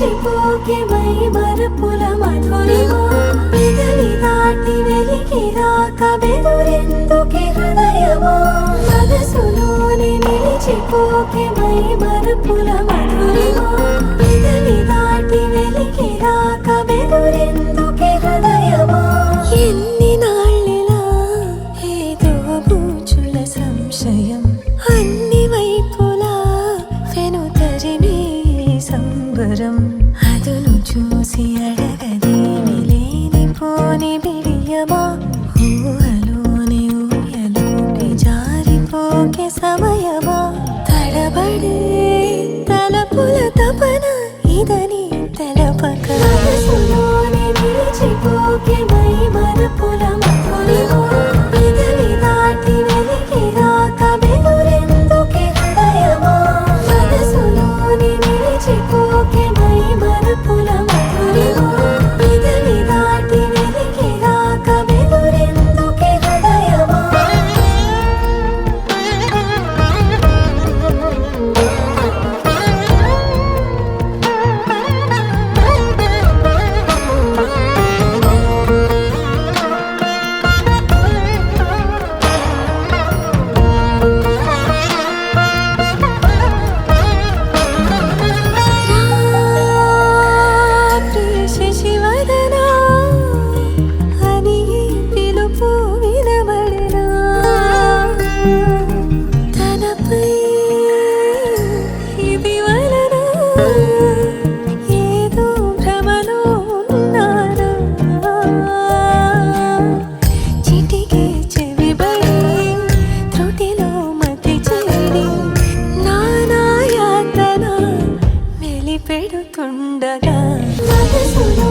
నిలిచిపోకే my మరపుల Madhurima పెదవి దాటి వెలికి రాక బెదురెందుకే హృదయమా మనసులోనే నిలిచిపోకే మై మరపుల మధురిమా పెదవి దాటి వెలికి రాక బెదురెందుకే హృదయమా ఎన్ని నాళ్ళిలా ఏదో బూచుల సంశయం అన్ని వైపులా వెనుతరిమే సంబరం అదును చూసి అడగదేమి లేనిపోని బిడియమా ఊహలోని ఊయలోకి జారిపోకే సమయమా తడబడే తలపుల తపన ఇదని తెలపక మనసులోనే నిలిచిపోకే మై మరపుల మధురిమా పెదవి దాటి వెలికి రాక బెదురెందుకే హృదయమా మనసులోనే నిలిచిపోకే మై మరపుల మధురిమా పెదవి దాటి వెలికి రాక బెదురెందుకే హృదయమా శశివదనా అని పిలుపు వినబడినా తనపై ఇది వలన ఏదో భ్రమలో ఉన్నానా చిటికే చెవిబడి త్రుటిలో మతి చెడి నానాయాతన మెలిపెడుతుండగా మనసులో